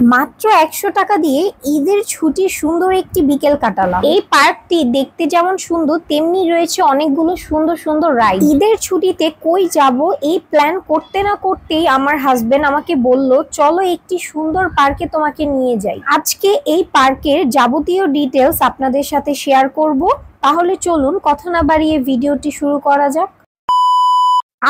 মাত্র ১০০ টাকা দিয়ে ঈদের ছুটির সুন্দর একটি বিকেল কাটালাম। এই পার্কটি দেখতে যেমন সুন্দর, তেমনি রয়েছে অনেকগুলো সুন্দর সুন্দর রাইড। ঈদের ছুটিতে কই যাব এই প্ল্যান করতে না করতেই আমার হাজবেন্ড আমাকে বলল, চলো একটি সুন্দর পার্কে তোমাকে নিয়ে যাই। আজকে এই পার্কের যাবতীয় ডিটেলস আপনাদের সাথে শেয়ার করব। তাহলে চলুন কথা না বাড়িয়ে ভিডিওটি শুরু করা যাক।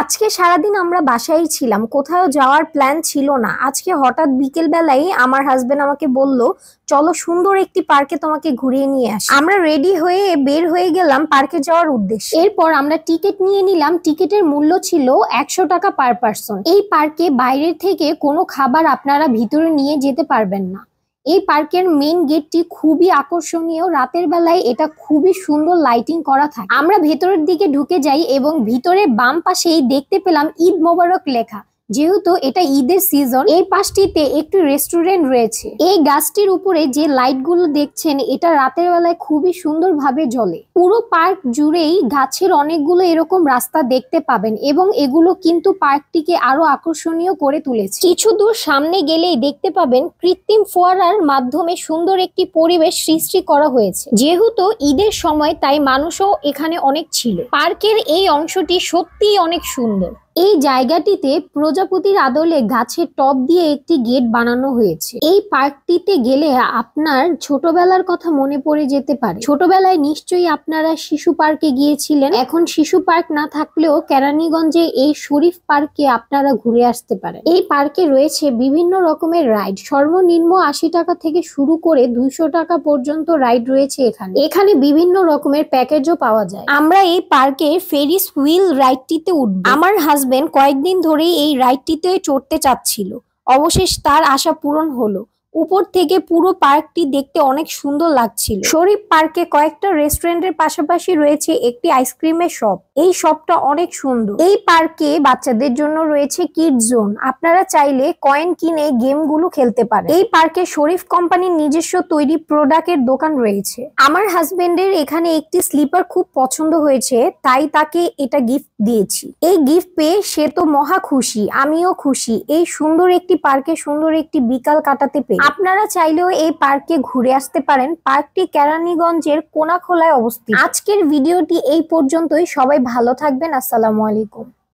আজকে সারাদিন আমরা বাসায় ছিলাম, কোথাও যাওয়ার প্ল্যান ছিল না। আজকে হঠাৎ বিকেল বেলায় আমার হাজবেন্ড আমাকে বলল, চলো সুন্দর একটি পার্কে তোমাকে ঘুরিয়ে নিয়ে আসি। আমরা রেডি হয়ে বের হয়ে গেলাম পার্কে যাওয়ার উদ্দেশ্যে। এরপর আমরা টিকিট নিয়ে নিলাম। টিকিটের মূল্য ছিল ১০০ টাকা পার পারসন। এই পার্কে বাইরের থেকে কোনো খাবার আপনারা ভিতরে নিয়ে যেতে পারবেন না। এই পার্কের মেইন গেটটি খুবই আকর্ষণীয়। রাতের বেলায় এটা খুবই সুন্দর লাইটিং করা থাকে। আমরা ভেতরের দিকে ঢুকে যাই এবং ভিতরে বাম পাশেই দেখতে পেলাম ঈদ মোবারক লেখা। যেহেতু এটা ঈদের সিজন, এই পাশটিতে একটি রেস্টুরেন্ট রয়েছে। এই গাছটির উপরে যে লাইটগুলো দেখছেন, এটা রাতের বেলায় খুবই সুন্দরভাবে জ্বলে। পুরো পার্ক জুড়েই গাছের অনেকগুলো এরকম রাস্তা দেখতে পাবেন এবং এগুলো কিন্তু পার্কটিকে আরো আকর্ষণীয় করে তুলেছে। কিছু দূর সামনে গেলেই দেখতে পাবেন কৃত্রিম ফোয়ারার মাধ্যমে সুন্দর একটি পরিবেশ সৃষ্টি করা হয়েছে। যেহেতু ঈদের সময়, তাই মানুষও এখানে অনেক ছিল। পার্কের এই অংশটি সত্যিই অনেক সুন্দর। এই জায়গাটিতে প্রজাপতির আদলে গাছের টব দিয়ে একটি গেট বানানো হয়েছে। এই পার্কটিতে গেলে আপনার ছোটবেলার কথা মনে পড়ে যেতে পারে। ছোটবেলায় নিশ্চয়ই আপনারা শিশু পার্কে গিয়েছিলেন। এখন শিশু পার্ক না থাকলেও কেরানীগঞ্জে এই শরীফ পার্কে আপনারা ঘুরে আসতে পারেন। এই পার্কে রয়েছে বিভিন্ন রকমের রাইড। সর্বনিম্ন ৮০ টাকা থেকে শুরু করে ২০০ টাকা পর্যন্ত রাইড রয়েছে এখানে বিভিন্ন রকমের প্যাকেজও পাওয়া যায়। আমরা এই পার্কে ফেরিস হুইল রাইডটিতে উঠব। আমার হাজবেন্ড কয়েকদিন ধরেই এই রাইডটিতে চড়তে চাচ্ছিল। অবশেষ তার আশা পূরণ হলো। উপর থেকে পুরো পার্কটি দেখতে অনেক সুন্দর লাগছিল। শরীফ পার্কে কয়েকটা রেস্টুরেন্টের পাশাপাশি রয়েছে একটি আইসক্রিমের শপ। এই শপটা অনেক সুন্দর। এই পার্কে বাচ্চাদের জন্য রয়েছে কিডস জোন। আপনারা চাইলে কয়েন কিনে গেমগুলো খেলতে পারেন। এই পার্কে শরীফ কোম্পানির নিজস্ব তৈরি প্রোডাক্টের দোকান রয়েছে। আমার হাজবেন্ডের এখানে একটি স্লিপার খুব পছন্দ হয়েছে, তাই তাকে এটা গিফট দিয়েছি। এই গিফট পেয়ে সে তো মহা খুশি, আমিও খুশি এই সুন্দর একটি পার্কে সুন্দর একটি বিকাল কাটাতে পেরে। আপনারা চাইলেও এই পার্কে ঘুরে আসতে পারেন। পার্কটি কেরানীগঞ্জের কোনাখোলায় অবস্থিত। আজকের ভিডিওটি এই পর্যন্তই। সবাই ভালো থাকবেন। আসসালামু আলাইকুম।